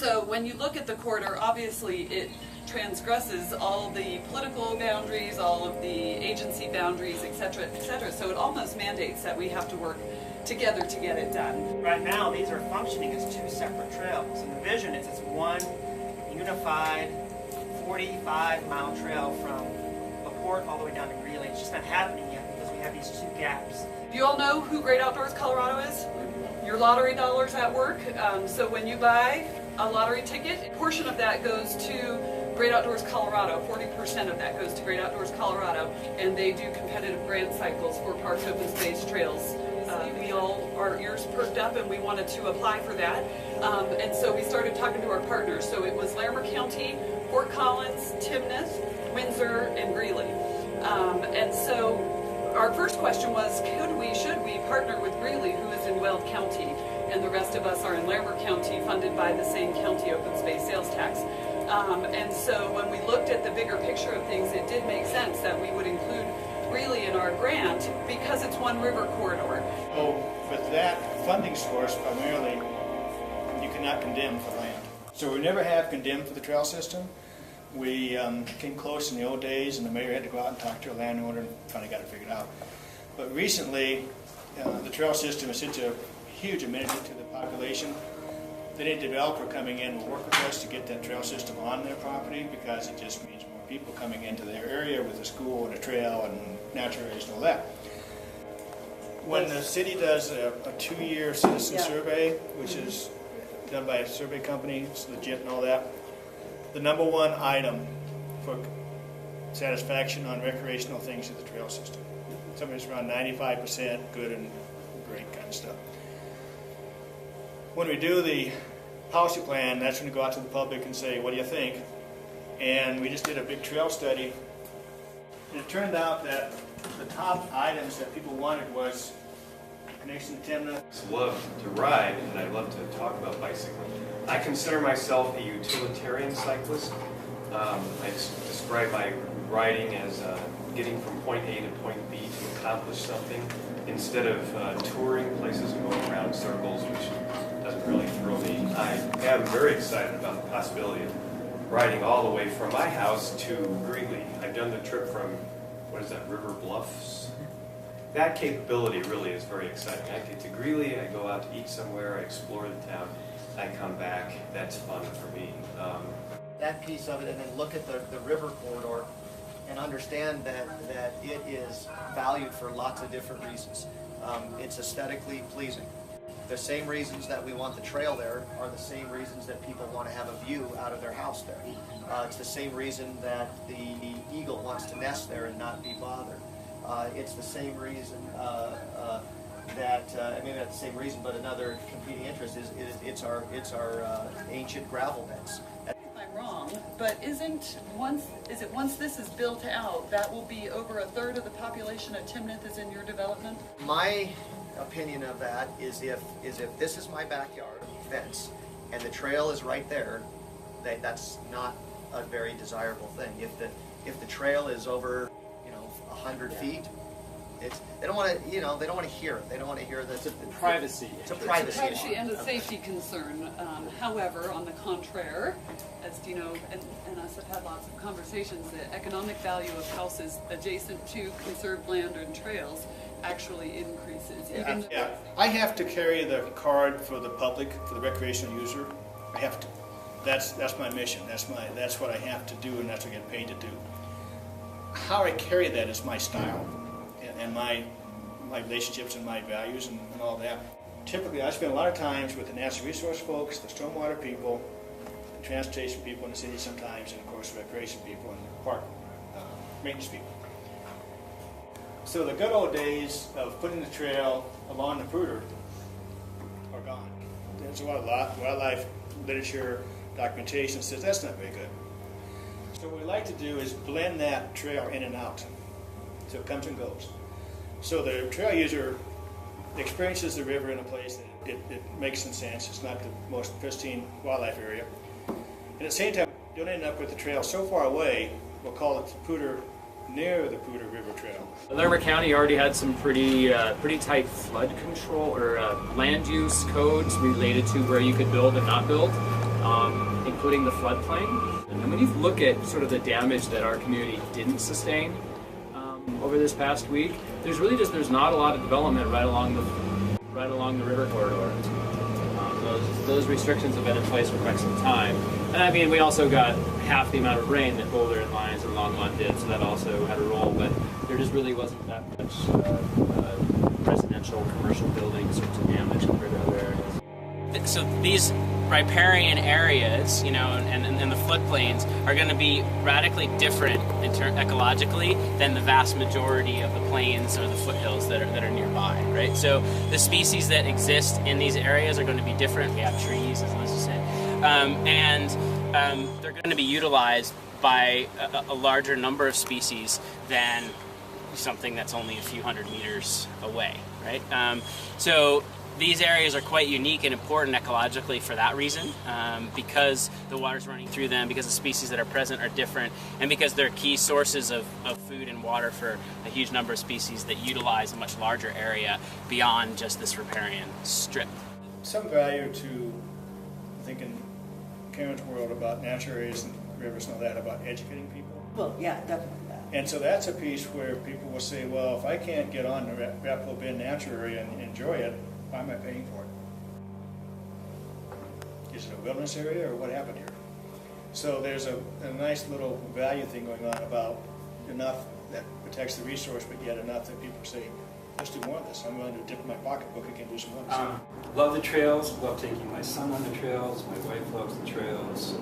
So when you look at the corridor, obviously it transgresses all the political boundaries, all of the agency boundaries, et cetera, et cetera. So it almost mandates that we have to work together to get it done. Right now, these are functioning as two separate trails. And the vision is it's one unified 45-mile trail from LaPorte all the way down to Greeley. It's just not happening yet because we have these two gaps. Do you all know who Great Outdoors Colorado is? Your lottery dollars at work. So when you buy a lottery ticket, a portion of that goes to Great Outdoors Colorado. 40% of that goes to Great Outdoors Colorado, and they do competitive grant cycles for parks, open space, trails. We all, our ears perked up and we wanted to apply for that. And so we started talking to our partners. So it was Larimer County, Fort Collins, Timnath, Windsor, and Greeley. And so our first question was, should we partner with Greeley, who is in Weld County, and the rest of us are in Larimer County, funded by the same county open space sales tax. And so when we looked at the bigger picture of things, it did make sense that we would include Greeley in our grant because it's one river corridor. So with that funding source, primarily, you cannot condemn for land. So we never have condemned for the trail system. We came close in the old days, and the mayor had to go out and talk to a landowner and finally got it figured out. But recently, the trail system is such a huge amenity to the population. They need a developer coming in and work with us to get that trail system on their property, because it just means more people coming into their area with a school and a trail and natural areas and all that. When the city does a 2-year citizen survey, which is done by a survey company, it's legit and all that, the number one item for satisfaction on recreational things is the trail system. Sometimes around 95% good and great kind of stuff. When we do the policy plan, that's when we go out to the public and say, what do you think? And we just did a big trail study. And it turned out that the top items that people wanted was connection to Timnath. I love to ride, and I love to talk about bicycling. I consider myself a utilitarian cyclist. I describe my riding as getting from point A to point B to accomplish something, instead of touring places and going around circles, which doesn't really thrill me. I am very excited about the possibility of riding all the way from my house to Greeley. I've done the trip from, what is that, River Bluffs? That capability really is very exciting. I get to Greeley, I go out to eat somewhere, I explore the town, I come back. That's fun for me. That piece of it, and then look at the river corridor and understand that it is valued for lots of different reasons. It's aesthetically pleasing. The same reasons that we want the trail there are the same reasons that people want to have a view out of their house there. It's the same reason that the eagle wants to nest there and not be bothered. It's the same reason maybe not the same reason, but another competing interest is it's our ancient gravel beds. I'm wrong, but is it once this is built out, that will be over a third of the population of Timnath is in your development? My opinion of that is if this is my backyard fence and the trail is right there, that's not a very desirable thing. If the trail is over 100 feet, they don't want to hear it. They don't want to hear this. It's a privacy. It's a privacy It's a privacy and a safety concern. However, on the contrary, as Dino and us have had lots of conversations, the economic value of houses adjacent to conserved land and trails actually increases. Yeah. I have to carry the card for the public, for the recreational user. I have to. That's my mission. That's what I have to do, and that's what I get paid to do. How I carry that is my style and my relationships and my values and all that. Typically, I spend a lot of times with the natural resource folks, the stormwater people, the transportation people in the city sometimes, and of course the recreation people and the park maintenance people. So the good old days of putting the trail along the Poudre are gone. There's a lot of wildlife literature, documentation that says that's not very good. So what we like to do is blend that trail in and out, so it comes and goes. So the trail user experiences the river in a place that it makes some sense. It's not the most pristine wildlife area. And at the same time, don't end up with the trail so far away, we'll call it Poudre, near the Poudre River Trail. Larimer County already had some pretty tight flood control or land use codes related to where you could build and not build. including the floodplain. And when you look at sort of the damage that our community didn't sustain over this past week, there's not a lot of development right along the river corridor. Those restrictions have been in place for quite some time. And I mean, we also got half the amount of rain that Boulder and Lyons and Longmont did, so that also had a role, but there just really wasn't that much residential, commercial building sorts of damage compared to other areas. So these riparian areas, you know, and the floodplains are going to be radically different ecologically than the vast majority of the plains or the foothills that are nearby, right? So the species that exist in these areas are going to be different. We have trees, as Liz said, and they're going to be utilized by a larger number of species than something that's only a few hundred meters away, right? So these areas are quite unique and important ecologically for that reason, because the water's running through them, because the species that are present are different, and because they're key sources of food and water for a huge number of species that utilize a much larger area beyond just this riparian strip. Some value to, I think in Karen's world, about natural areas and rivers and all that, about educating people. Well, yeah, definitely that. And so that's a piece where people will say, well, if I can't get on the Arapahoe Bend natural area and enjoy it, why am I paying for it? Is it a wilderness area or what happened here? So there's a nice little value thing going on about enough that protects the resource, but yet enough that people say, let's do more of this. I'm willing to dip in my pocketbook and do some more of this. Love the trails, love taking my son on the trails, my wife loves the trails.